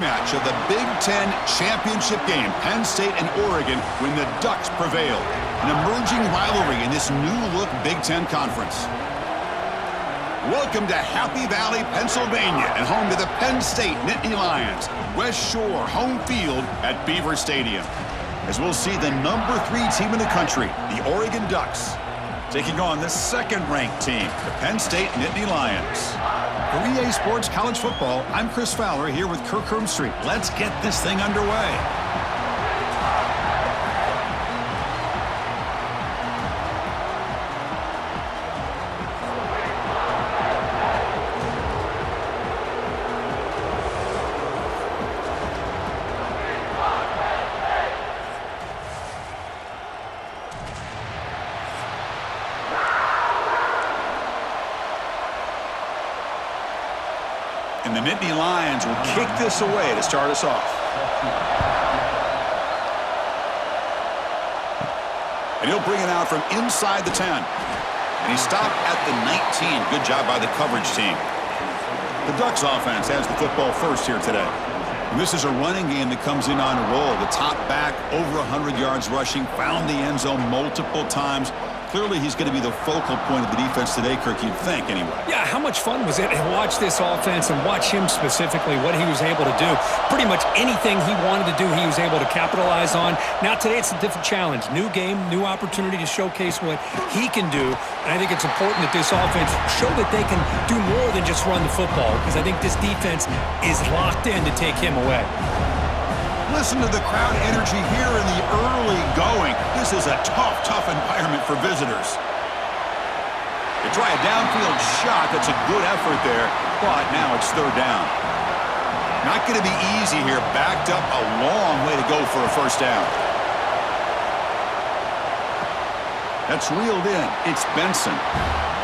Match of the Big Ten championship game, Penn State and Oregon, when the Ducks prevailed. An emerging rivalry in this new-look Big Ten conference. Welcome to Happy Valley, Pennsylvania, and home to the Penn State Nittany Lions. West Shore home field at Beaver Stadium. As we'll see the number 3 team in the country, the Oregon Ducks, taking on the second-ranked team, the Penn State Nittany Lions. For EA Sports College Football, I'm Chris Fowler here with Kirk Hermstreet. Let's get this thing underway. And the Nittany Lions will kick this away to start us off. And he'll bring it out from inside the 10. And he stopped at the 19. Good job by the coverage team. The Ducks offense has the football first here today. And this is a running game that comes in on a roll. The top back, over 100 yards rushing, found the end zone multiple times. Clearly, he's going to be the focal point of the defense today, Kirk, you'd think, anyway. Yeah, how much fun was it to watch this offense and watch him specifically, what he was able to do. Pretty much anything he wanted to do, he was able to capitalize on. Now, today, it's a different challenge. New game, new opportunity to showcase what he can do. And I think it's important that this offense show that they can do more than just run the football, because I think this defense is locked in to take him away. Listen to the crowd energy here in the early going. This is a tough environment for visitors. They try a downfield shot. That's a good effort there, but now it's third down. Not going to be easy here. Backed up a long way to go for a first down. That's reeled in. It's Benson.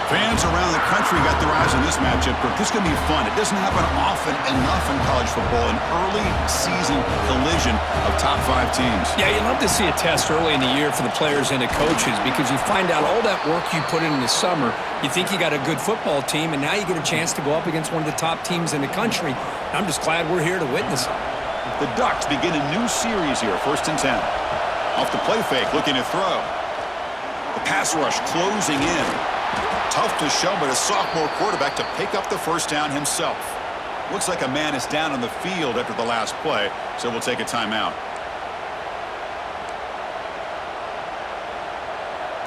Fans around the country got their eyes on this matchup. This is going to be fun. It doesn't happen often enough in college football, an early season collision of top 5 teams. Yeah, you love to see a test early in the year for the players and the coaches, because you find out all that work you put in the summer. You think you got a good football team, and now you get a chance to go up against one of the top teams in the country. I'm just glad we're here to witness it. The Ducks begin a new series here, 1st and 10. Off the play fake, looking to throw. The pass rush closing in. Tough to show, but a sophomore quarterback to pick up the first down himself. Looks like a man is down on the field after the last play, so we'll take a timeout.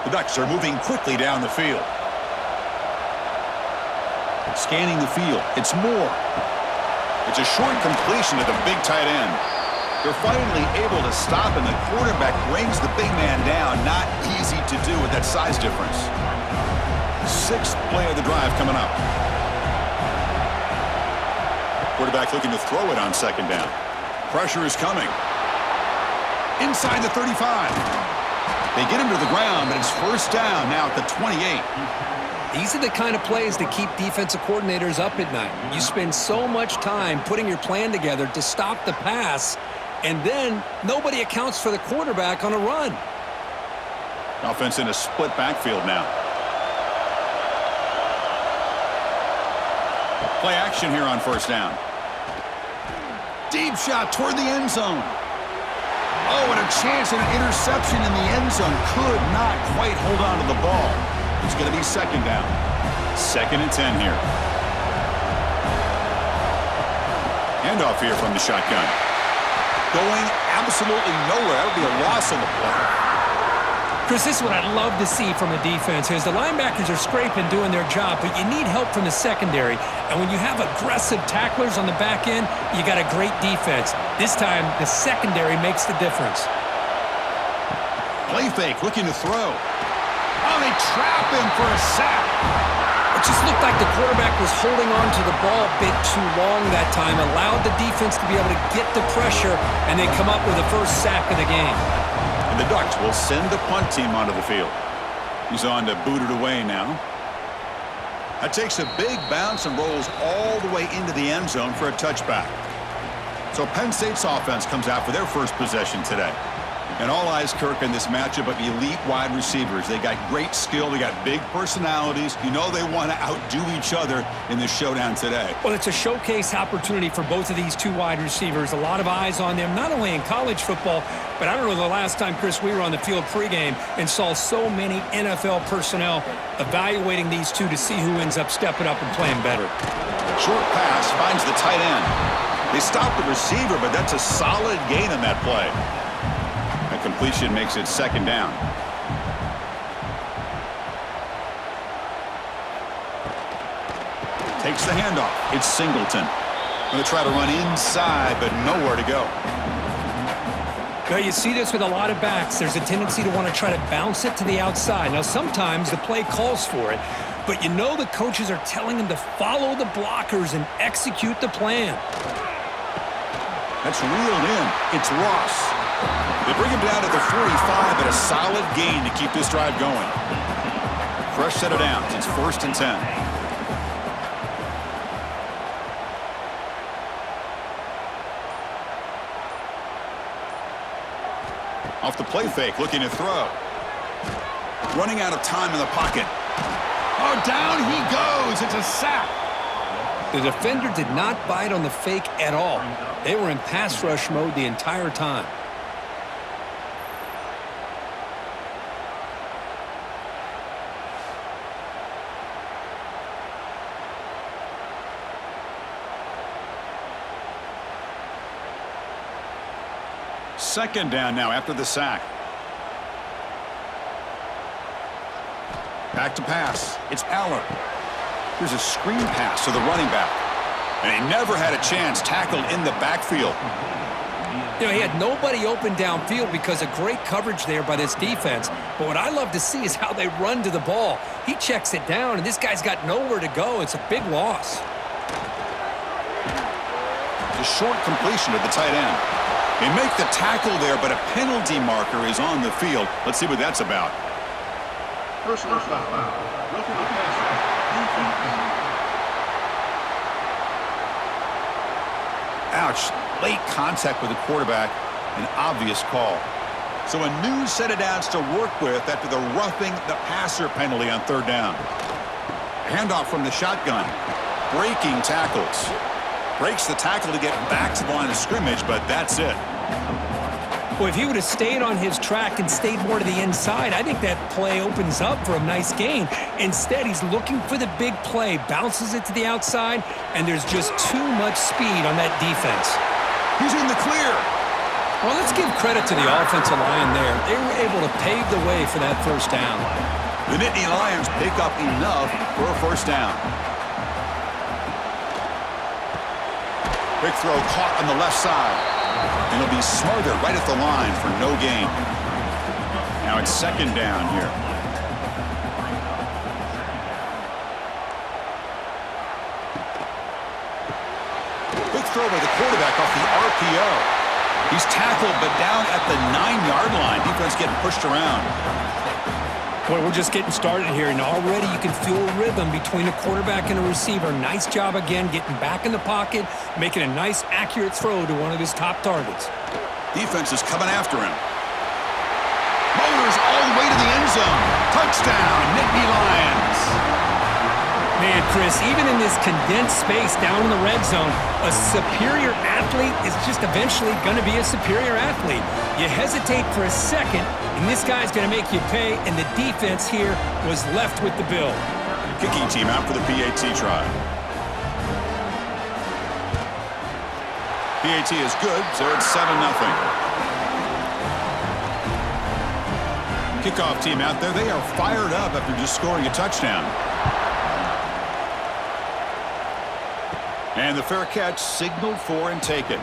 The Ducks are moving quickly down the field. Scanning the field. It's Moore. It's a short completion to the big tight end. They're finally able to stop, and the quarterback brings the big man down. Not easy to do with that size difference. 6th play of the drive coming up. Quarterback looking to throw it on 2nd down. Pressure is coming. Inside the 35. They get him to the ground, but it's first down now at the 28. These are the kind of plays that keep defensive coordinators up at night. You spend so much time putting your plan together to stop the pass, and then nobody accounts for the quarterback on a run. Offense in a split backfield now. Play action here on first down. Deep shot toward the end zone. Oh, and a chance at an interception in the end zone. Could not quite hold on to the ball. It's going to be 2nd down. 2nd and 10 here. Handoff here from the shotgun. Going absolutely nowhere. That would be a loss on the play. Chris, this is what I'd love to see from a defense is the linebackers are scraping, doing their job, but you need help from the secondary. And when you have aggressive tacklers on the back end, you got a great defense. This time, the secondary makes the difference. Play fake, looking to throw. Oh, they trap him for a sack. It just looked like the quarterback was holding on to the ball a bit too long that time, allowed the defense to be able to get the pressure, and they come up with the first sack of the game. The Ducks will send the punt team onto the field. He's on to boot it away now. That takes a big bounce and rolls all the way into the end zone for a touchback. So Penn State's offense comes out for their first possession today. And all eyes, Kirk, in this matchup of elite wide receivers. They got great skill. They got big personalities. You know they want to outdo each other in this showdown today. Well, it's a showcase opportunity for both of these two wide receivers. A lot of eyes on them, not only in college football, but I don't know the last time, Chris, we were on the field pregame and saw so many NFL personnel evaluating these two to see who ends up stepping up and playing better. Short pass finds the tight end. They stop the receiver, but that's a solid gain on that play. A completion makes it second down. Takes the handoff. It's Singleton. Going to try to run inside, but nowhere to go. Well, you see this with a lot of backs. There's a tendency to want to try to bounce it to the outside. Now, sometimes the play calls for it, but you know the coaches are telling them to follow the blockers and execute the plan. That's reeled in. It's Ross. They bring him down to the 45, but a solid gain to keep this drive going. Fresh set of downs. It's 1st and 10. Off the play fake, looking to throw. Running out of time in the pocket. Oh, down he goes. It's a sack. The defender did not bite on the fake at all. They were in pass rush mode the entire time. Second down now after the sack. Back to pass. It's Aller. Here's a screen pass to the running back. And he never had a chance tackled in the backfield. You know, he had nobody open downfield because of great coverage there by this defense. But what I love to see is how they run to the ball. He checks it down, and this guy's got nowhere to go. It's a big loss. It's a short completion to the tight end. They make the tackle there, but a penalty marker is on the field. Let's see what that's about. Personal foul. Ouch. Late contact with the quarterback. An obvious call. So a new set of downs to work with after the roughing the passer penalty on 3rd down. Handoff from the shotgun. Breaking tackles. Breaks the tackle to get back to the line of scrimmage, but that's it. Well, if he would have stayed on his track and stayed more to the inside, I think that play opens up for a nice gain. Instead, he's looking for the big play, bounces it to the outside, and there's just too much speed on that defense. He's in the clear. Well, let's give credit to the offensive line there. They were able to pave the way for that 1st down. The Nittany Lions pick up enough for a 1st down. Quick throw caught on the left side. And it'll be smothered right at the line for no gain. Now it's 2nd down here. Quick throw by the quarterback off the RPO. He's tackled, but down at the 9-yard line. Defense getting pushed around. Boy, we're just getting started here, and already you can feel a rhythm between a quarterback and a receiver. Nice job again getting back in the pocket, making a nice, accurate throw to one of his top targets. Defense is coming after him. Motors all the way to the end zone. Touchdown, Nittany Lions. Man, Chris, even in this condensed space down in the red zone, a superior athlete is just eventually going to be a superior athlete. You hesitate for a second, and this guy's going to make you pay, and the defense here was left with the bill. Kicking team out for the PAT try. PAT is good, so it's 7-0. Kickoff team out there. They are fired up after just scoring a touchdown. And the fair catch signaled for and taken.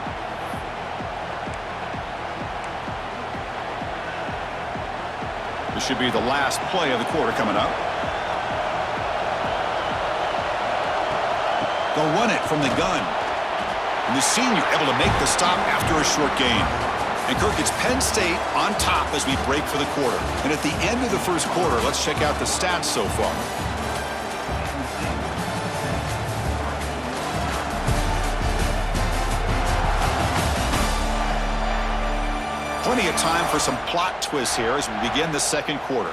This should be the last play of the quarter coming up. They'll run it from the gun. And the senior able to make the stop after a short gain. And Kirk, it's Penn State on top as we break for the quarter. And at the end of the 1st quarter, let's check out the stats so far. Plenty of time for some plot twists here as we begin the second quarter.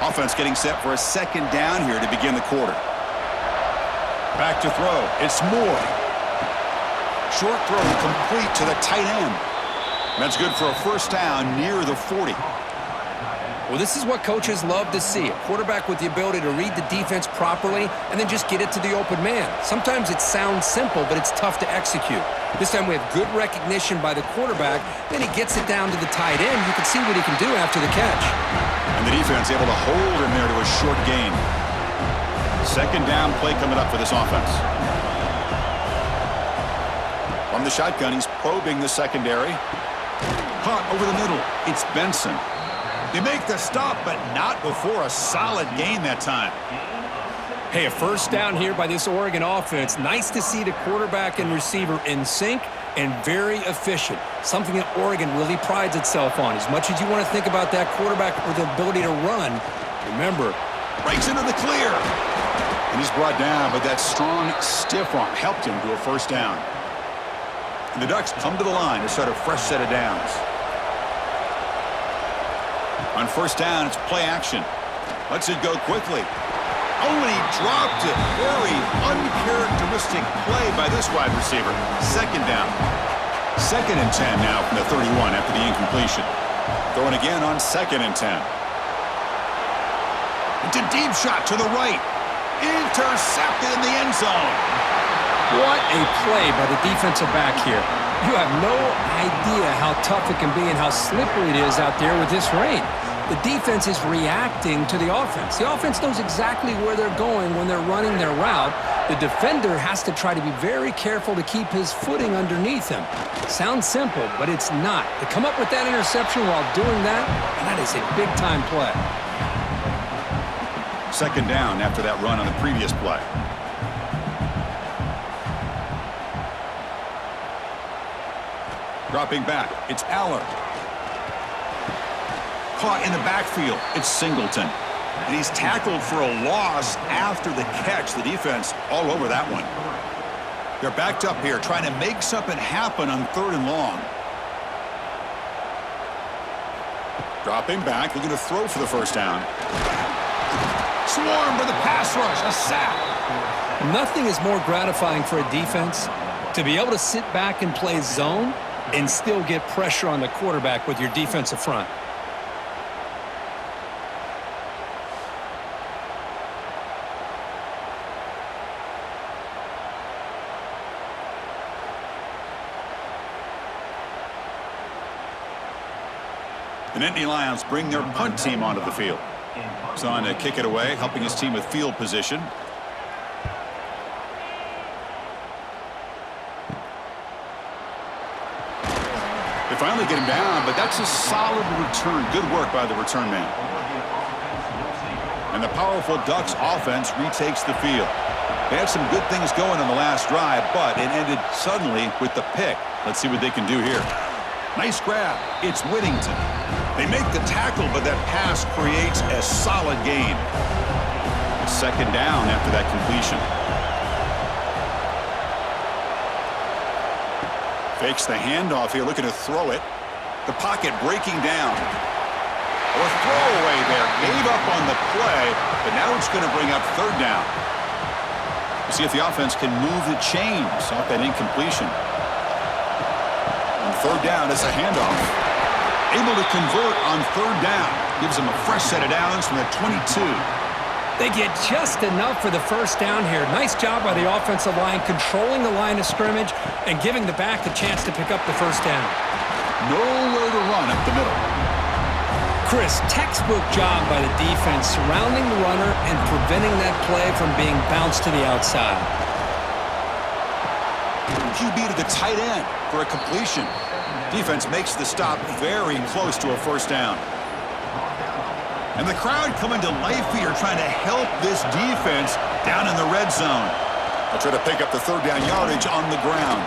Offense getting set for a second down here to begin the quarter. Back to throw. It's Moore. Short throw complete to the tight end. That's good for a first down near the 40. Well, this is what coaches love to see. A quarterback with the ability to read the defense properly and then just get it to the open man. Sometimes it sounds simple, but it's tough to execute. This time we have good recognition by the quarterback. Then he gets it down to the tight end. You can see what he can do after the catch. And the defense able to hold him there to a short gain. Second down play coming up for this offense. From the shotgun, he's probing the secondary. Caught over the middle. It's Benson. They make the stop, but not before a solid gain that time. Hey, a first down here by this Oregon offense. Nice to see the quarterback and receiver in sync and very efficient. Something that Oregon really prides itself on. As much as you want to think about that quarterback with the ability to run, remember, breaks into the clear. And he's brought down, but that strong, stiff arm helped him to a first down. And the Ducks come to the line to start a fresh set of downs. On first down, it's play action. Lets it go quickly. Oh, and he dropped it. Very uncharacteristic play by this wide receiver. Second down. 2nd and 10 now from the 31 after the incompletion. Throwing again on 2nd and 10. It's a deep shot to the right. Intercepted in the end zone. what a play by the defensive back here. You have no idea how tough it can be and how slippery it is out there with this rain. The defense is reacting to the offense. The offense knows exactly where they're going when they're running their route. The defender has to try to be very careful to keep his footing underneath him. Sounds simple, but it's not. To come up with that interception while doing that, and that is a big-time play. Second down after that run on the previous play. Dropping back, it's Aller. Caught in the backfield, it's Singleton. And he's tackled for a loss after the catch. The defense all over that one. They're backed up here, trying to make something happen on 3rd and long. Dropping back, looking to throw for the first down. Swarmed by the pass rush, a sack. Nothing is more gratifying for a defense to be able to sit back and play zone and still get pressure on the quarterback with your defensive front. The Nittany Lions bring their punt team onto the field. He's on to kick it away, helping his team with field position. They finally get him down, but that's a solid return. Good work by the return man. And the powerful Ducks offense retakes the field. They had some good things going on the last drive, but it ended suddenly with the pick. Let's see what they can do here. Nice grab. It's Whittington. They make the tackle, but that pass creates a solid gain. Second down after that completion. Fakes the handoff here, looking to throw it. The pocket breaking down. Or throwaway there. Gave up on the play, but now it's going to bring up 3rd down. We'll see if the offense can move the chains off that incompletion. On 3rd down, it's a handoff. Able to convert on 3rd down. Gives them a fresh set of downs from the 22. They get just enough for the first down here. Nice job by the offensive line, controlling the line of scrimmage and giving the back a chance to pick up the first down. Nowhere to run up the middle. Chris, textbook job by the defense surrounding the runner and preventing that play from being bounced to the outside. QB to the tight end for a completion. Defense makes the stop very close to a first down. And the crowd coming to life here trying to help this defense down in the red zone. They'll try to pick up the 3rd down yardage on the ground.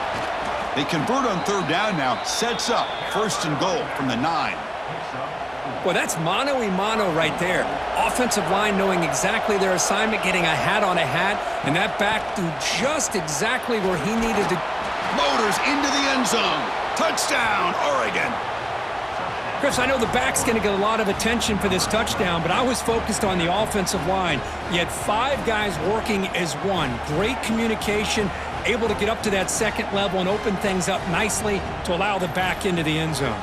They convert on 3rd down now. Sets up 1st and goal from the 9. Well, that's mano-a-mano right there. Offensive line knowing exactly their assignment, getting a hat on a hat, and that back threw just exactly where he needed to. Motors into the end zone. Touchdown, Oregon. Chris, I know the back's going to get a lot of attention for this touchdown, but I was focused on the offensive line. You had 5 guys working as one. Great communication, able to get up to that second level and open things up nicely to allow the back into the end zone.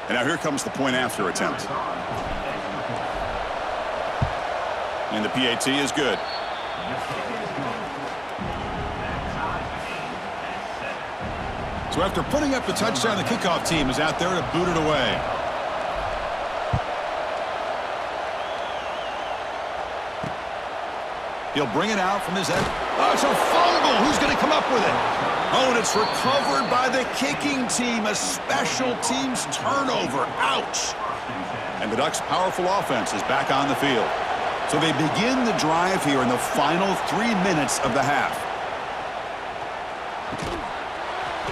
And now here comes the point after attempt. And the PAT is good. So after putting up the touchdown, the kickoff team is out there to boot it away. He'll bring it out from his end. Oh, it's a fumble. Who's going to come up with it? Oh, and it's recovered by the kicking team. A special teams turnover. Ouch. And the Ducks' powerful offense is back on the field. So they begin the drive here in the final 3 minutes of the half.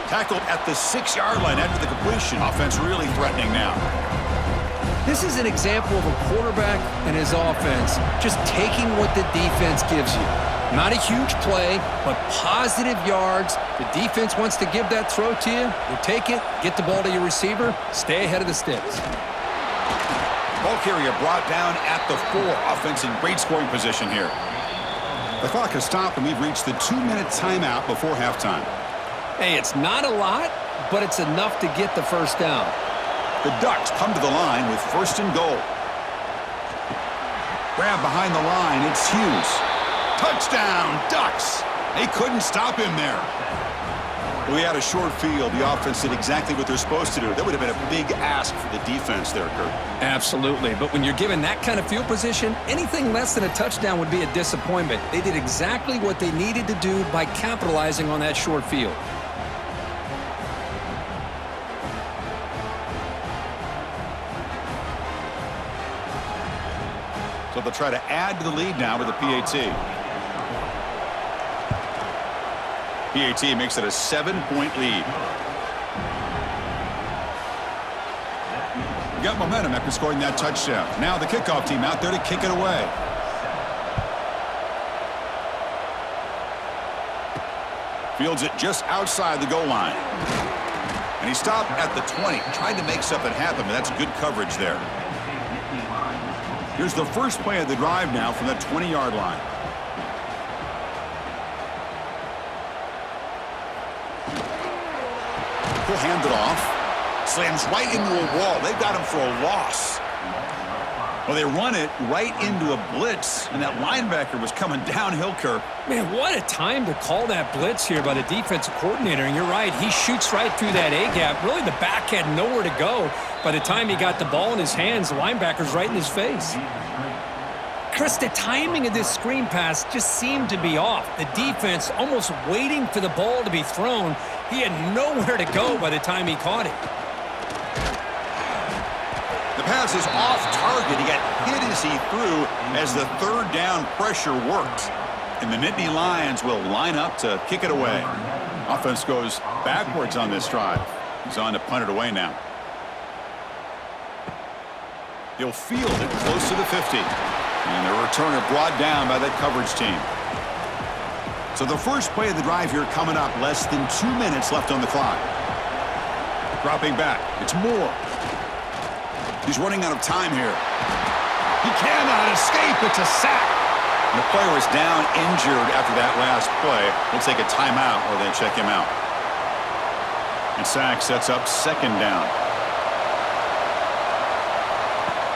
Tackled at the 6-yard line after the completion. Offense really threatening now. This is an example of a quarterback and his offense just taking what the defense gives you. Not a huge play, but positive yards. The defense wants to give that throw to you. You take it, get the ball to your receiver, stay ahead of the sticks. Ball carrier brought down at the 4. Offense in great scoring position here. The clock has stopped, and we've reached the 2-minute timeout before halftime. Hey, it's not a lot, but it's enough to get the first down. The Ducks come to the line with 1st and goal. Grab behind the line. It's Hughes. Touchdown, Ducks. They couldn't stop him there. We had a short field. The offense did exactly what they're supposed to do. That would have been a big ask for the defense there, Kurt. Absolutely. But when you're given that kind of field position, anything less than a touchdown would be a disappointment. They did exactly what they needed to do by capitalizing on that short field. So they'll try to add to the lead now with a PAT. PAT makes it a 7-point lead. We got momentum after scoring that touchdown. Now the kickoff team out there to kick it away. Fields it just outside the goal line. And he stopped at the 20, trying to make something happen, but that's good coverage there. Here's the first play of the drive now from the 20-yard line. He'll hand it off. Slams right into a wall. They've got him for a loss. Well, they run it right into a blitz, and that linebacker was coming downhill, Kirk. Man, what a time to call that blitz here by the defensive coordinator. And you're right, he shoots right through that A-gap. Really, the back had nowhere to go. By the time he got the ball in his hands, the linebacker's right in his face. Chris, the timing of this screen pass just seemed to be off. The defense almost waiting for the ball to be thrown. He had nowhere to go by the time he caught it. The pass is off target. He got hit as he threw as the 3rd down pressure worked. And the Nittany Lions will line up to kick it away. Offense goes backwards on this drive. He's on to punt it away now. He'll field it close to the 50. And the returner brought down by that coverage team. So the first play of the drive here coming up. Less than 2 minutes left on the clock. Dropping back. It's Moore. He's running out of time here. He cannot escape. It's a sack. And the player is down injured after that last play. We'll take a timeout or they check him out. And sack sets up 2nd down.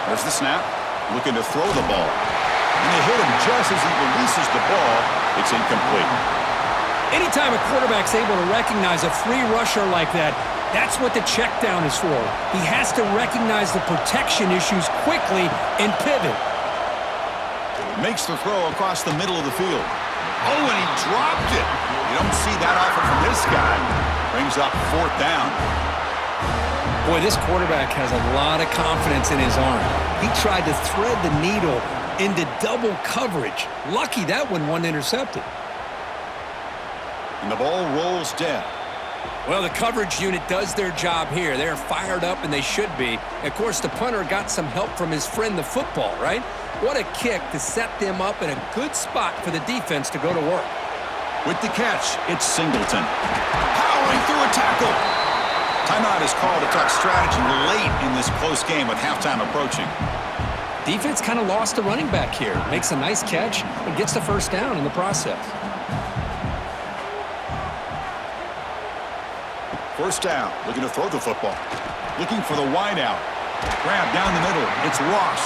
There's the snap. Looking to throw the ball. And they hit him just as he releases the ball. It's incomplete. Anytime a quarterback's able to recognize a free rusher like that, that's what the check down is for. He has to recognize the protection issues quickly and pivot. Makes the throw across the middle of the field. Oh, and he dropped it. You don't see that often from this guy. Brings up 4th down. Boy, this quarterback has a lot of confidence in his arm. He tried to thread the needle into double coverage. Lucky that one wasn't intercepted. And the ball rolls dead. Well, the coverage unit does their job here. They're fired up, and they should be. Of course, the punter got some help from his friend, the football, right? What a kick to set them up in a good spot for the defense to go to work. With the catch, it's Singleton. Powering through a tackle. Timeout is called to talk strategy late in this close game with halftime approaching. Defense kind of lost the running back here. Makes a nice catch and gets the first down in the process. First down, looking to throw the football. Looking for the wide out. Grab down the middle. It's Ross.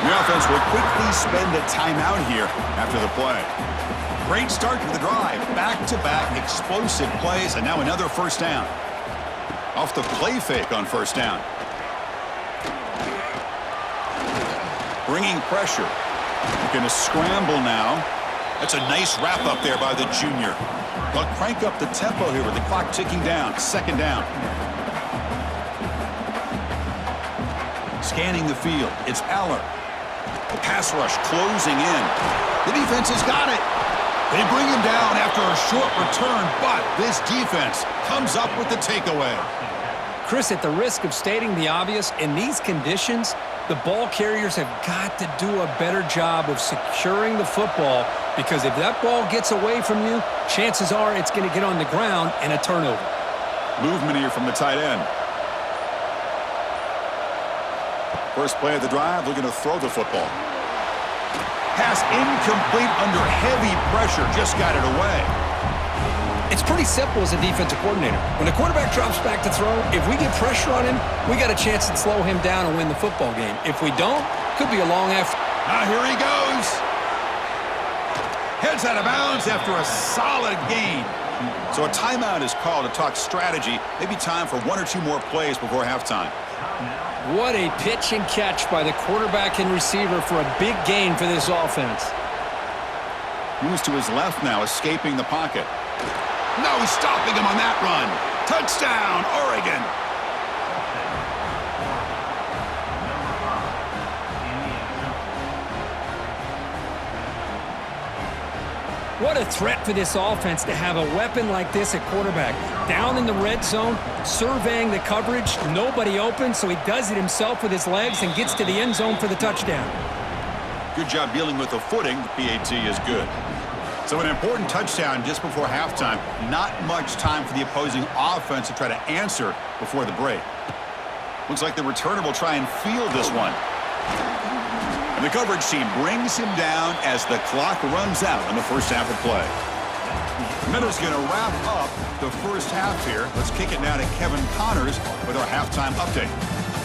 The offense will quickly spend a timeout here after the play. Great start to the drive. Back-to-back explosive plays, and now another first down. Off the play fake on first down. Bringing pressure. Looking to scramble now. That's a nice wrap up there by the junior. They'll crank up the tempo here with the clock ticking down. Second down. Scanning the field. It's Aller. The pass rush closing in. The defense has got it. They bring him down after a short return, but this defense comes up with the takeaway. Chris, at the risk of stating the obvious, in these conditions, the ball carriers have got to do a better job of securing the football, because if that ball gets away from you, chances are it's going to get on the ground and a turnover. Movement here from the tight end. First play of the drive, looking to throw the football. Pass incomplete under heavy pressure, just got it away. It's pretty simple as a defensive coordinator. When the quarterback drops back to throw, if we get pressure on him, we got a chance to slow him down and win the football game. If we don't, could be a long after. Now here he goes. Heads out of bounds after a solid gain. So a timeout is called to talk strategy. Maybe time for one or two more plays before halftime. What a pitch and catch by the quarterback and receiver for a big gain for this offense. Moves to his left now, escaping the pocket. No stopping him on that run. Touchdown, Oregon. What a threat for this offense to have a weapon like this at quarterback. Down in the red zone, surveying the coverage, nobody open, so he does it himself with his legs and gets to the end zone for the touchdown. Good job dealing with the footing. The PAT is good. So an important touchdown just before halftime. Not much time for the opposing offense to try to answer before the break. Looks like the returner will try and field this one. And the coverage team brings him down as the clock runs out in the first half of play. Meadow's going to wrap up the first half here. Let's kick it now to Kevin Connors with our halftime update.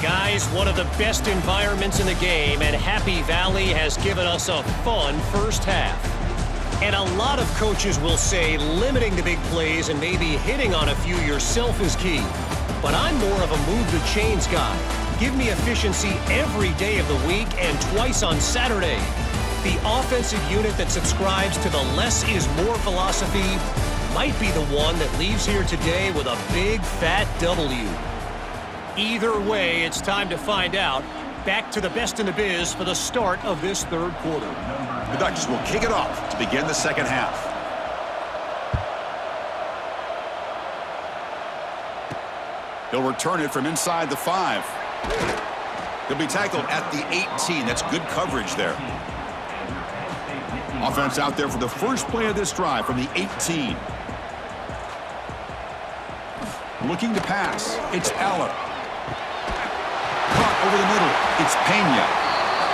Guys, one of the best environments in the game, and Happy Valley has given us a fun first half. And a lot of coaches will say limiting the big plays and maybe hitting on a few yourself is key. But I'm more of a move the chains guy. Give me efficiency every day of the week and twice on Saturday. The offensive unit that subscribes to the less is more philosophy might be the one that leaves here today with a big fat W. Either way, it's time to find out. Back to the best in the biz for the start of this third quarter. The Ducks will kick it off to begin the second half. He'll return it from inside the 5. He'll be tackled at the 18. That's good coverage there. Offense out there for the first play of this drive from the 18. Looking to pass. It's Aller. Caught over the middle. It's Pena.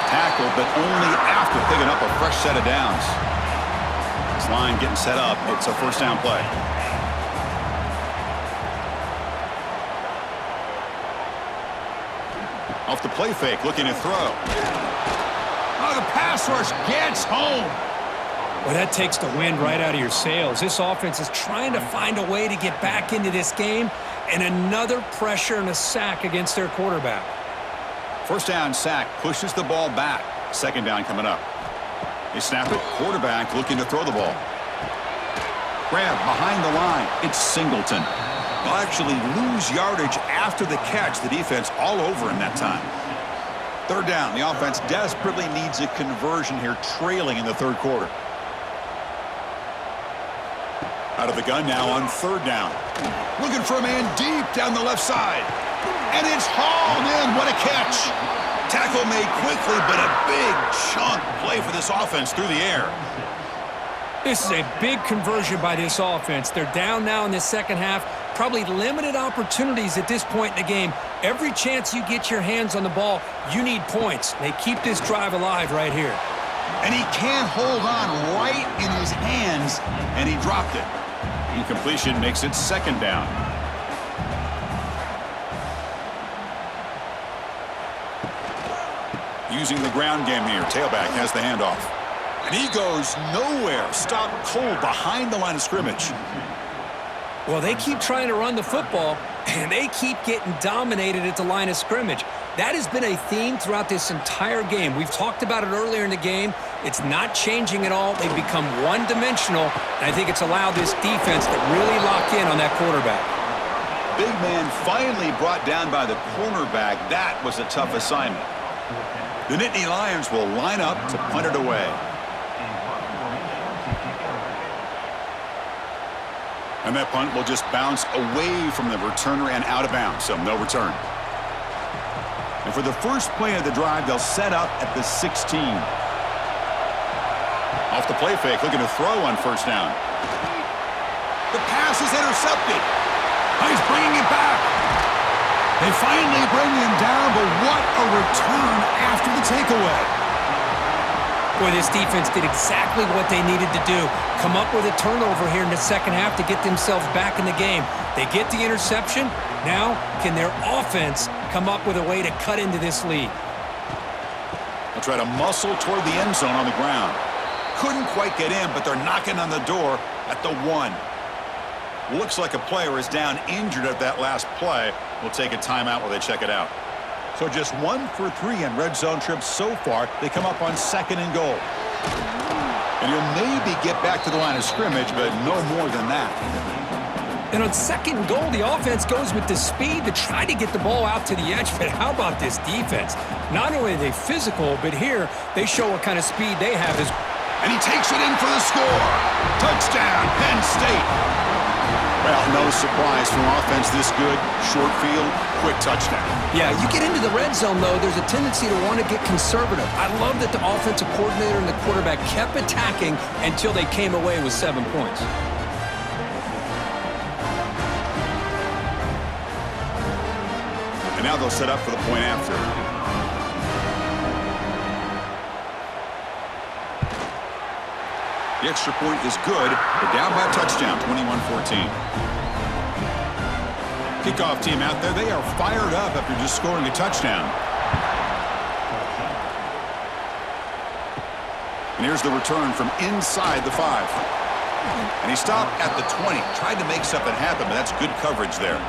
Tackled, but only after picking up a fresh set of downs. This line getting set up. It's a first down play. Off the play fake, looking to throw. Oh, the pass rush gets home. Well, that takes the wind right out of your sails. This offense is trying to find a way to get back into this game, and another pressure and a sack against their quarterback. First down sack, pushes the ball back. Second down coming up. They snap it, quarterback looking to throw the ball. Grab behind the line, it's Singleton. They'll actually lose yardage after the catch. The defense all over him that time. Third down, the offense desperately needs a conversion here, trailing in the third quarter. Out of the gun now on third down. Looking for a man deep down the left side. And it's hauled in. What a catch. Tackle made quickly, but a big chunk play for this offense through the air. This is a big conversion by this offense. They're down now in the second half. Probably limited opportunities at this point in the game. Every chance you get your hands on the ball, you need points. They keep this drive alive right here. And he can't hold on right in his hands, and he dropped it. Incompletion makes it second down. Using the ground game here, tailback has the handoff. And he goes nowhere. Stop cold behind the line of scrimmage. Well, they keep trying to run the football, and they keep getting dominated at the line of scrimmage. That has been a theme throughout this entire game. We've talked about it earlier in the game. It's not changing at all. They've become one-dimensional, and I think it's allowed this defense to really lock in on that quarterback. Big man finally brought down by the cornerback. That was a tough assignment. The Nittany Lions will line up to punt it away. And that punt will just bounce away from the returner and out of bounds, so no return. And for the first play of the drive, they'll set up at the 16. Off the play fake, looking to throw on first down. The pass is intercepted. He's bringing it back. They finally bring him down, but what a return after the takeaway. Boy, this defense did exactly what they needed to do. Come up with a turnover here in the second half to get themselves back in the game. They get the interception. Now, can their offense come up with a way to cut into this lead? They'll try to muscle toward the end zone on the ground. Couldn't quite get in, but they're knocking on the door at the 1. Looks like a player is down injured at that last play. We'll take a timeout while they check it out. So just 1 for 3 in red zone trips so far. They come up on second and goal. And he'll maybe get back to the line of scrimmage, but no more than that. And on second and goal, the offense goes with the speed to try to get the ball out to the edge. But how about this defense? Not only are they physical, but here they show what kind of speed they have. And he takes it in for the score. Touchdown, Penn State. Well, no surprise from offense this good. Short field, quick touchdown. Yeah, you get into the red zone, though, there's a tendency to want to get conservative. I love that the offensive coordinator and the quarterback kept attacking until they came away with 7 points. And now they'll set up for the point after. The extra point is good. They're down by a touchdown, 21-14. Kickoff team out there, they are fired up after just scoring a touchdown. And here's the return from inside the 5. And he stopped at the 20. Tried to make something happen, but that's good coverage there.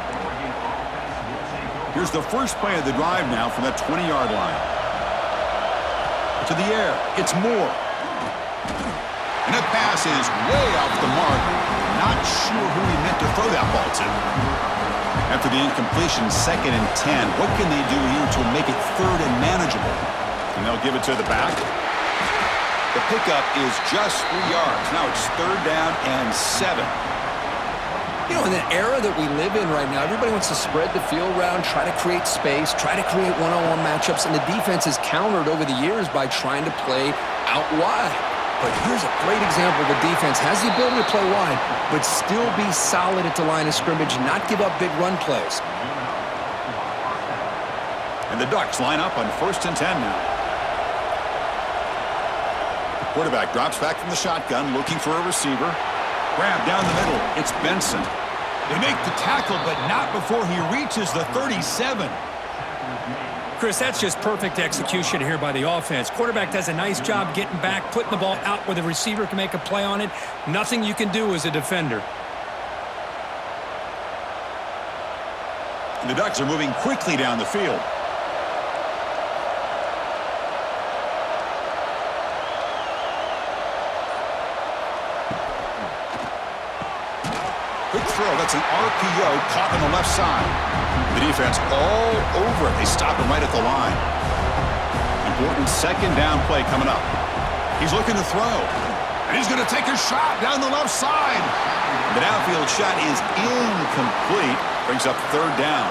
Here's the first play of the drive now from that 20-yard line. To the air, it's Moore. And that pass is way off the mark. Not sure who he meant to throw that ball to. After the incompletion, 2nd and 10. What can they do here to make it 3rd and manageable? And they'll give it to the back. The pickup is just 3 yards. Now it's 3rd down and 7. You know, in the era that we live in right now, everybody wants to spread the field around, try to create space, try to create one-on-one matchups, and the defense has countered over the years by trying to play out wide. But here's a great example. The defense has the ability to play wide, but still be solid at the line of scrimmage and not give up big run plays. And the Ducks line up on 1st and 10 now. Quarterback drops back from the shotgun, looking for a receiver. Grab down the middle. It's Benson. They make the tackle, but not before he reaches the 37. Chris, that's just perfect execution here by the offense. Quarterback does a nice job getting back, putting the ball out where the receiver can make a play on it. Nothing you can do as a defender. And the Ducks are moving quickly down the field. Quick throw. That's an RPO caught on the left side. The defense all over it. They stop him right at the line. Important 2nd down play coming up. He's looking to throw. And he's going to take a shot down the left side. The downfield shot is incomplete. Brings up third down.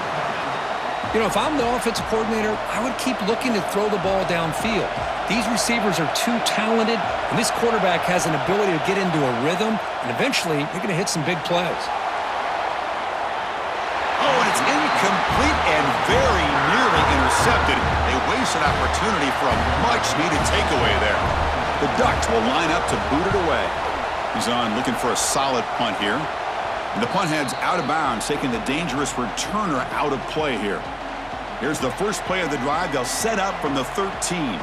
You know, if I'm the offensive coordinator, I would keep looking to throw the ball downfield. These receivers are too talented, and this quarterback has an ability to get into a rhythm, and eventually they're going to hit some big plays. Oh, and it's incomplete and very nearly intercepted. A wasted opportunity for a much-needed takeaway there. The Ducks will line up to boot it away. He's on looking for a solid punt here. And the punt heads out of bounds, taking the dangerous returner out of play here. Here's the first play of the drive. They'll set up from the 13.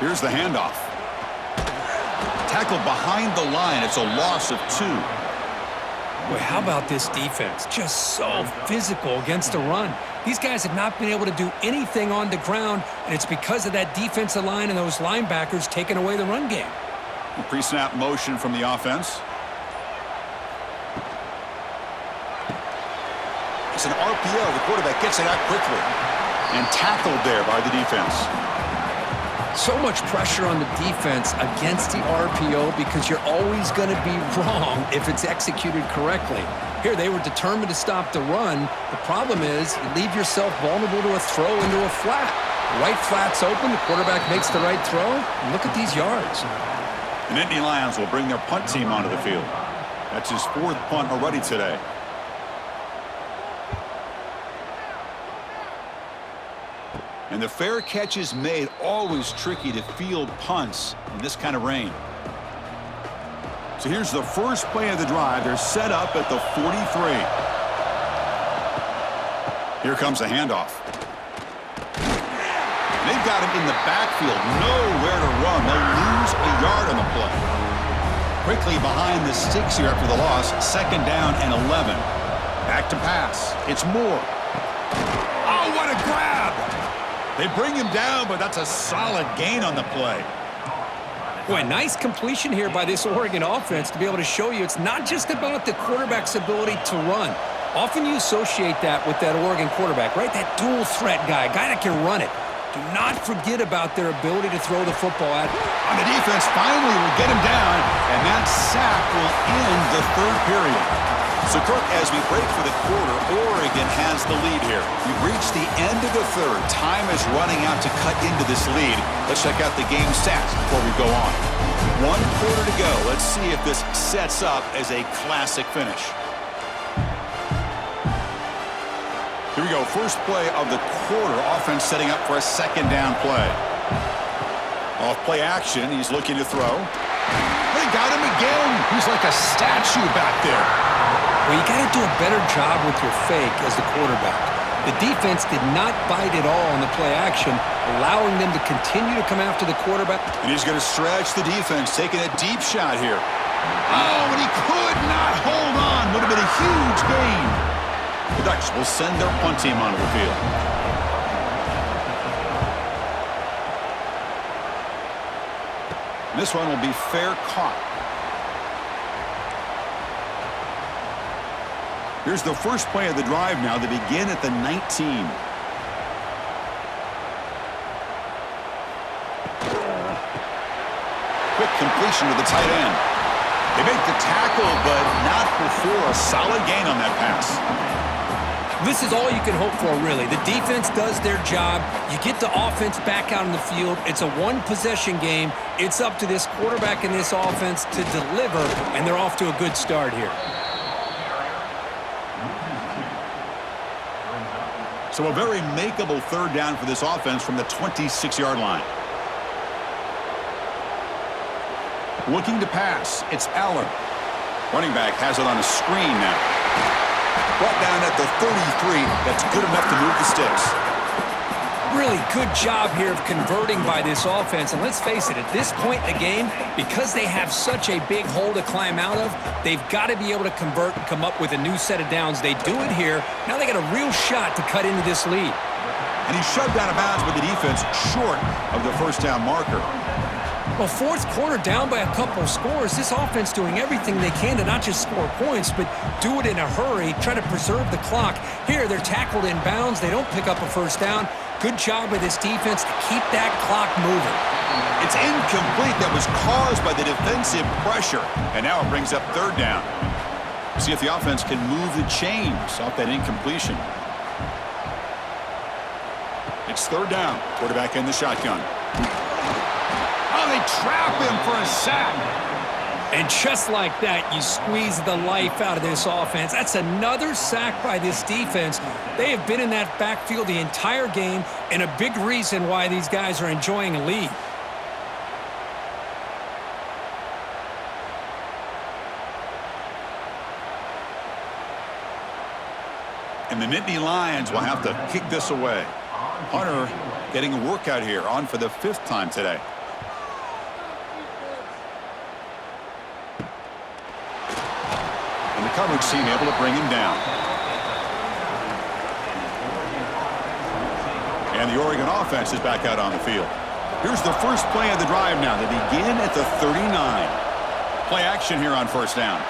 Here's the handoff. Tackled behind the line. It's a loss of 2. Boy, how about this defense? Just so physical against the run. These guys have not been able to do anything on the ground, and it's because of that defensive line and those linebackers taking away the run game. Pre-snap motion from the offense. It's an RPO. The quarterback gets it out quickly. And tackled there by the defense. So much pressure on the defense against the RPO because you're always going to be wrong if it's executed correctly. Here, they were determined to stop the run. The problem is you leave yourself vulnerable to a throw into a flat. The right flat's open. The quarterback makes the right throw. And look at these yards. And Nittany Lions will bring their punt team onto the field. That's his 4th punt already today. And the fair catch is made. Always tricky to field punts in this kind of rain. So here's the first play of the drive. They're set up at the 43. Here comes the handoff. They've got him in the backfield. Nowhere to run. They'll lose a yard on the play. Quickly behind the sticks here after the loss. 2nd down and 11. Back to pass. It's Moore. Oh, what a grab! They bring him down, but that's a solid gain on the play. Boy, nice completion here by this Oregon offense to be able to show you it's not just about the quarterback's ability to run. Often you associate that with that Oregon quarterback, right? That dual threat guy that can run it. Do not forget about their ability to throw the football at. On the defense, finally will get him down, and that sack will end the 3rd period. So, Kirk, as we break for the quarter, Oregon has the lead here. We've reached the end of the 3rd. Time is running out to cut into this lead. Let's check out the game stats before we go on. 1 quarter to go. Let's see if this sets up as a classic finish. Here we go. First play of the quarter. Offense setting up for a 2nd down play. Off play action. He's looking to throw. They got him again. He's like a statue back there. Well, you got to do a better job with your fake as the quarterback. The defense did not bite at all on the play action, allowing them to continue to come after the quarterback. And he's going to stretch the defense, taking a deep shot here. Oh, and he could not hold on. Would have been a huge gain. The Ducks will send their punt team onto the field. And this one will be fair caught. Here's the first play of the drive now. They begin at the 19. Quick completion to the tight end. They make the tackle, but not before a solid gain on that pass. This is all you can hope for, really. The defense does their job. You get the offense back out on the field. It's a 1-possession game. It's up to this quarterback and this offense to deliver, and they're off to a good start here. So a very makeable 3rd down for this offense from the 26-yard line. Looking to pass. It's Aller. Running back has it on a screen now. Brought down at the 33. That's good enough to move the sticks. Really good job here of converting by this offense. And let's face it, at this point in the game, because they have such a big hole to climb out of, they've got to be able to convert and come up with a new set of downs. They do it here. Now they got a real shot to cut into this lead. And he's shoved out of bounds with the defense short of the 1st down marker. Well, 4th quarter down by a couple of scores. This offense doing everything they can to not just score points, but do it in a hurry, try to preserve the clock. Here, they're tackled in bounds. They don't pick up a 1st down. Good job by this defense to keep that clock moving. It's incomplete. That was caused by the defensive pressure. And now it brings up third down. See if the offense can move the chains off that incompletion. It's third down. Quarterback in the shotgun. Oh, they trap him for a sack. And just like that, you squeeze the life out of this offense. That's another sack by this defense. They have been in that backfield the entire game, and a big reason why these guys are enjoying a lead. And the Nittany Lions will have to kick this away. Hunter getting a workout here, on for the 5th time today. And the coverage team able to bring him down. And the Oregon offense is back out on the field. Here's the first play of the drive now. They begin at the 39. Play action here on first down.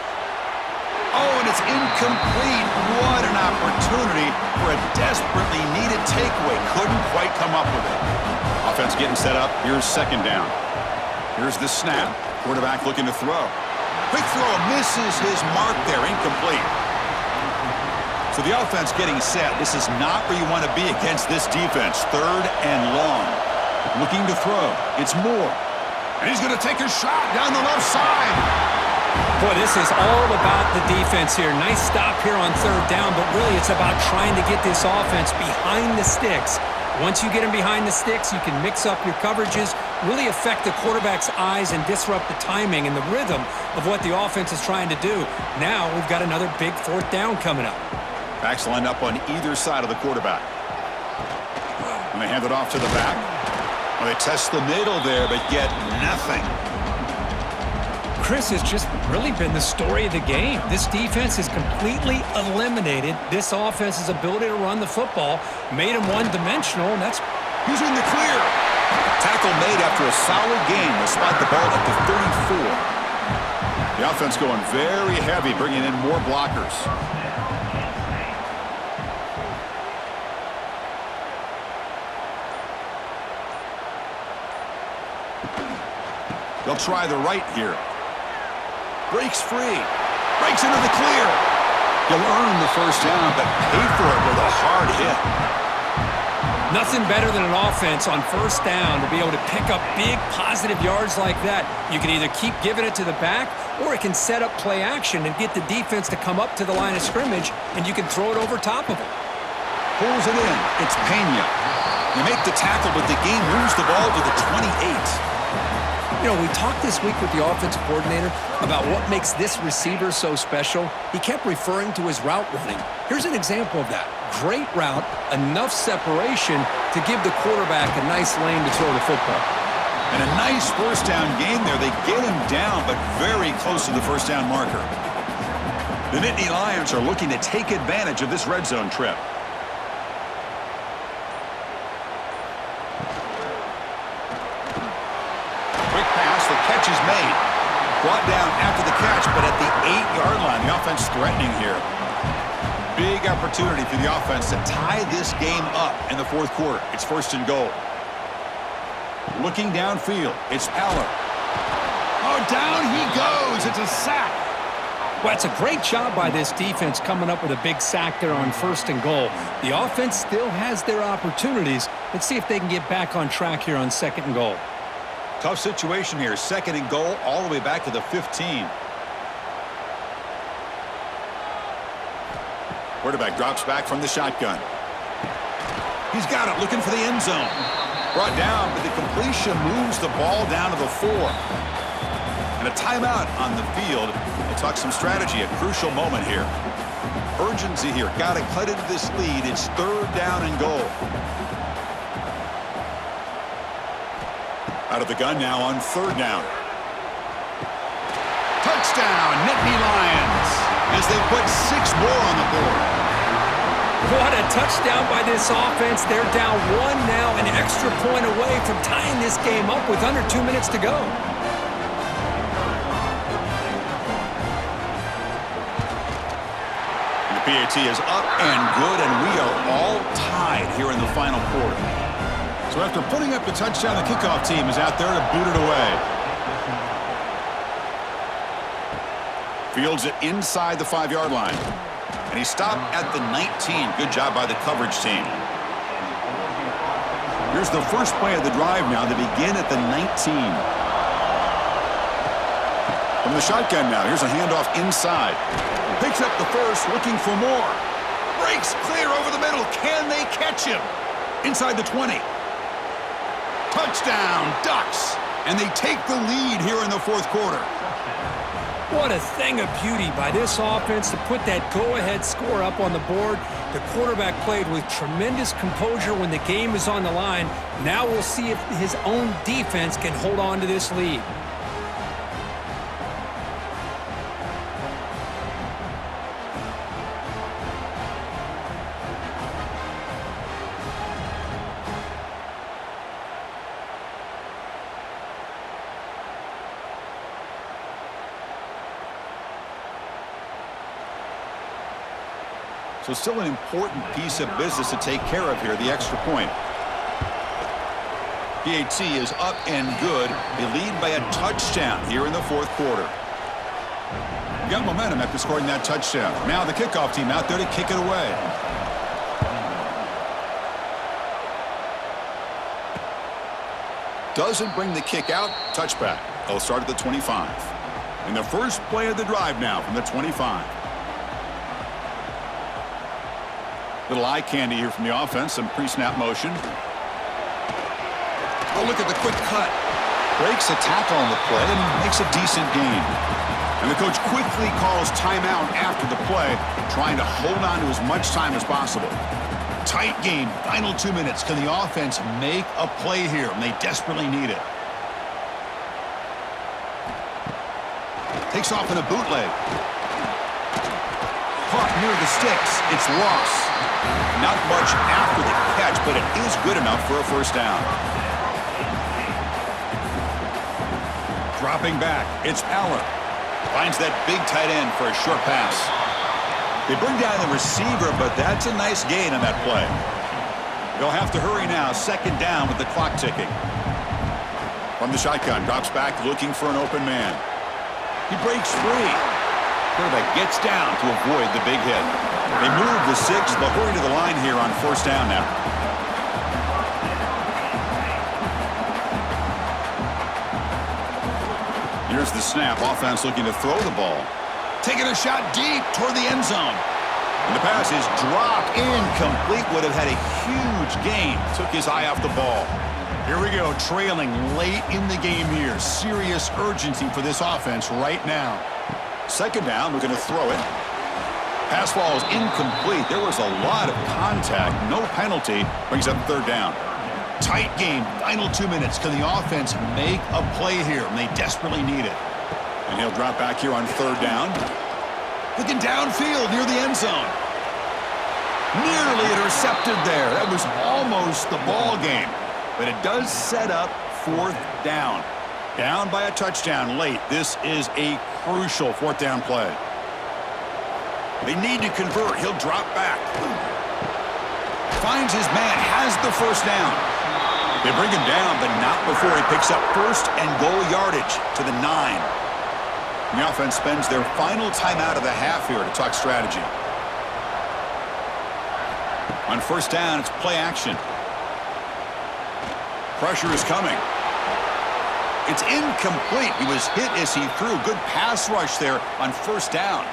Oh, and it's incomplete. What an opportunity for a desperately needed takeaway. Couldn't quite come up with it. Offense getting set up. Here's second down. Here's the snap. Quarterback looking to throw. Quick throw, misses his mark there. Incomplete. So the offense getting set. This is not where you want to be against this defense. Third and long. Looking to throw. It's Moore. And he's going to take a shot down the left side. Boy, this is all about the defense here. Nice stop here on third down, but really it's about trying to get this offense behind the sticks. Once you get them behind the sticks, you can mix up your coverages, really affect the quarterback's eyes and disrupt the timing and the rhythm of what the offense is trying to do. Now we've got another big fourth down coming up. Backs lined up on either side of the quarterback. And they hand it off to the back. Well, they test the middle there, but get nothing. Chris has just really been the story of the game. This defense has completely eliminated this offense's ability to run the football, made him one-dimensional, and that's... He's in the clear. Tackle made after a solid game. They spot the ball at the 34. The offense going very heavy, bringing in more blockers. They'll try the right here. Breaks free. Breaks into the clear. He'll earn the first down, but pay for it with a hard hit. Nothing better than an offense on first down to be able to pick up big positive yards like that. You can either keep giving it to the back, or it can set up play action and get the defense to come up to the line of scrimmage, and you can throw it over top of it. Pulls it in. It's Penn. They make the tackle, but the game moves the ball to the 28. You know, we talked this week with the offensive coordinator about what makes this receiver so special. He kept referring to his route running. Here's an example of that. Great route, enough separation to give the quarterback a nice lane to throw the football. And a nice first down game there. They get him down, but very close to the first down marker. The Nittany Lions are looking to take advantage of this red zone trip. Catch is made. Brought down after the catch, but at the 8-yard line, the offense threatening here. Big opportunity for the offense to tie this game up in the fourth quarter. It's first and goal. Looking downfield, it's Aller. Oh, down he goes. It's a sack. Well, it's a great job by this defense coming up with a big sack there on first and goal. The offense still has their opportunities. Let's see if they can get back on track here on second and goal. Tough situation here. Second and goal all the way back to the 15. Quarterback drops back from the shotgun. He's got it, looking for the end zone. Brought down, but the completion moves the ball down to the 4. And a timeout on the field. We'll talk some strategy, a crucial moment here. Urgency here. Got to cut into this lead. It's third down and goal. Out of the gun now on third down. Touchdown, Nittany Lions, as they put 6 more on the board. What a touchdown by this offense. They're down 1 now, an extra point away from tying this game up with under 2 minutes to go. And the PAT is up and good, and we are all tied here in the final quarter. So after putting up the touchdown, the kickoff team is out there to boot it away. Fields it inside the 5-yard line. And he stopped at the 19. Good job by the coverage team. Here's the first play of the drive now to begin at the 19. From the shotgun now, here's a handoff inside. Picks up the first, looking for more. Breaks clear over the middle. Can they catch him? Inside the 20. Touchdown, Ducks. And they take the lead here in the fourth quarter. What a thing of beauty by this offense to put that go-ahead score up on the board. The quarterback played with tremendous composure when the game is on the line. Now we'll see if his own defense can hold on to this lead. So still an important piece of business to take care of here, the extra point. PAT is up and good. They lead by a touchdown here in the fourth quarter. Got momentum after scoring that touchdown. Now the kickoff team out there to kick it away. Doesn't bring the kick out. Touchback. They'll start at the 25. And the first play of the drive now from the 25. Little eye candy here from the offense. Some pre-snap motion. Oh, look at the quick cut. Breaks a tackle on the play and makes a decent gain. And the coach quickly calls timeout after the play, trying to hold on to as much time as possible. Tight game, final 2 minutes. Can the offense make a play here? And they desperately need it. Takes off in a bootleg. Caught near the sticks. It's lost. Not much after the catch, but it is good enough for a first down. Dropping back, it's Allen. Finds that big tight end for a short pass. They bring down the receiver, but that's a nice gain on that play. They'll have to hurry now, second down with the clock ticking. From the shotgun, drops back looking for an open man. He breaks free. Quarterback gets down to avoid the big hit. They move the 6. They'll hurry to the line here on first down now. Here's the snap. Offense looking to throw the ball. Taking a shot deep toward the end zone. And the pass is dropped incomplete. Would have had a huge gain. Took his eye off the ball. Here we go, trailing late in the game here. Serious urgency for this offense right now. Second down, we're going to throw it. Pass ball is incomplete. There was a lot of contact. No penalty. Brings up third down. Tight game. Final 2 minutes. Can the offense make a play here? And they desperately need it. And he'll drop back here on third down. Looking downfield near the end zone. Nearly intercepted there. That was almost the ball game. But it does set up fourth down. Down by a touchdown late. This is a crucial fourth down play. They need to convert. He'll drop back. Finds his man. Has the first down. They bring him down, but not before he picks up first and goal yardage to the 9. The offense spends their final timeout of the half here to talk strategy. On first down, it's play action. Pressure is coming. It's incomplete. He was hit as he threw. Good pass rush there on first down.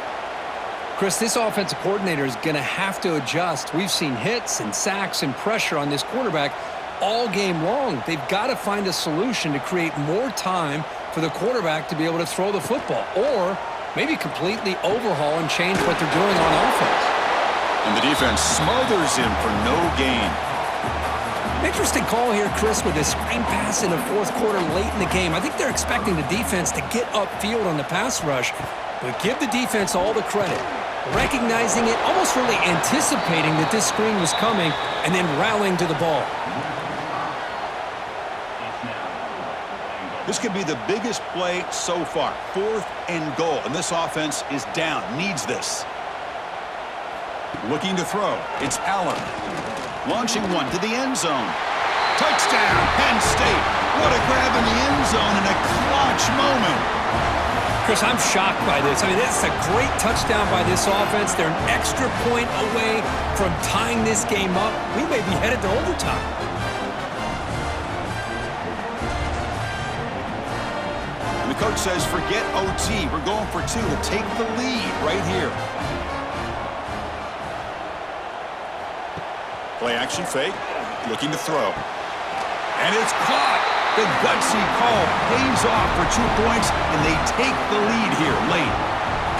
Chris, this offensive coordinator is going to have to adjust. We've seen hits and sacks and pressure on this quarterback all game long. They've got to find a solution to create more time for the quarterback to be able to throw the football, or maybe completely overhaul and change what they're doing on offense. And the defense smothers him for no gain. Interesting call here, Chris, with a screen pass in the fourth quarter late in the game. I think they're expecting the defense to get upfield on the pass rush, but give the defense all the credit. Recognizing it, almost really anticipating that this screen was coming, and then rallying to the ball. This could be the biggest play so far. 4th and goal, and this offense is down, needs this. Looking to throw, it's Allen. Launching one to the end zone. Touchdown, Penn State. What a grab in the end zone in a clutch moment. Chris, I'm shocked by this. I mean, it's a great touchdown by this offense. They're an extra point away from tying this game up. We may be headed to overtime. And the coach says, forget OT. We're going for 2 to take the lead right here. Play action fake, looking to throw. And it's caught. The gutsy call pays off for 2 points, and they take the lead here late.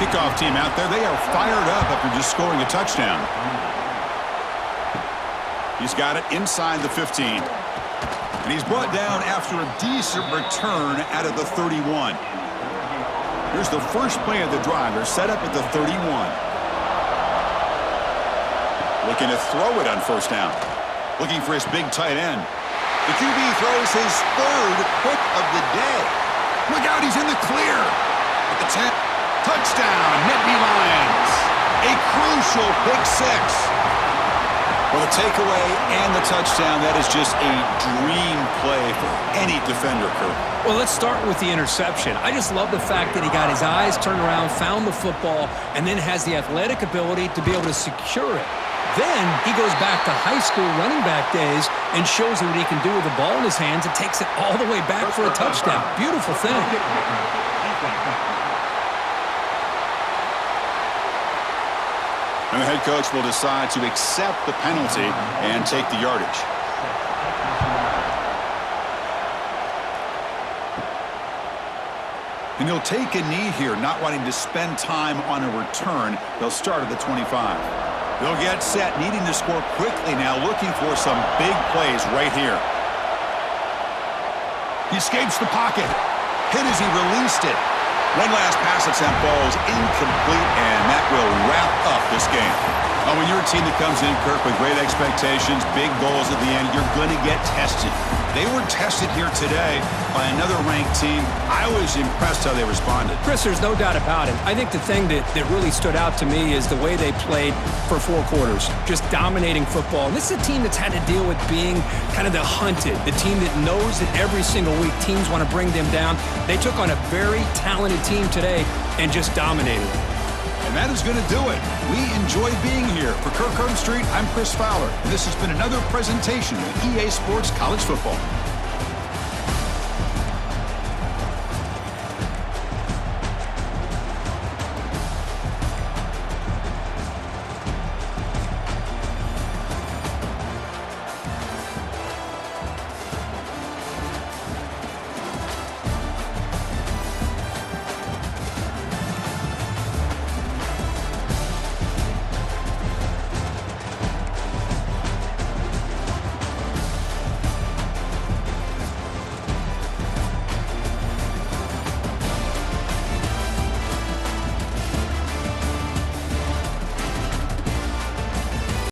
Kickoff team out there, they are fired up after just scoring a touchdown. He's got it inside the 15. And he's brought down after a decent return out of the 31. Here's the first play of the drive. They're set up at the 31. Looking to throw it on first down. Looking for his big tight end. The QB throws his 3rd pick of the day. Look out, he's in the clear. At the 10, touchdown, Nittany Lions. A crucial pick 6. Well, the takeaway and the touchdown, that is just a dream play for any defender, Kirk. Well, let's start with the interception. I just love the fact that he got his eyes turned around, found the football, and then has the athletic ability to be able to secure it. Then he goes back to high school running back days and shows what he can do with the ball in his hands and takes it all the way back for a touchdown. Beautiful thing. And the head coach will decide to accept the penalty and take the yardage. And he'll take a knee here, not wanting to spend time on a return. They'll start at the 25. They'll get set, needing to score quickly now, looking for some big plays right here. He escapes the pocket. Hit as he released it. One last pass attempt falls incomplete, and that will wrap up this game. When you're a team that comes in, Kirk, with great expectations, big goals at the end, you're going to get tested. They were tested here today by another ranked team. I was impressed how they responded. Chris, there's no doubt about it. I think the thing that really stood out to me is the way they played for 4 quarters, just dominating football. And this is a team that's had to deal with being kind of the hunted, the team that knows that every single week teams want to bring them down. They took on a very talented team today and just dominated. And that is going to do it. We enjoy being here. For Kirk Street, I'm Chris Fowler. And this has been another presentation of EA Sports College Football.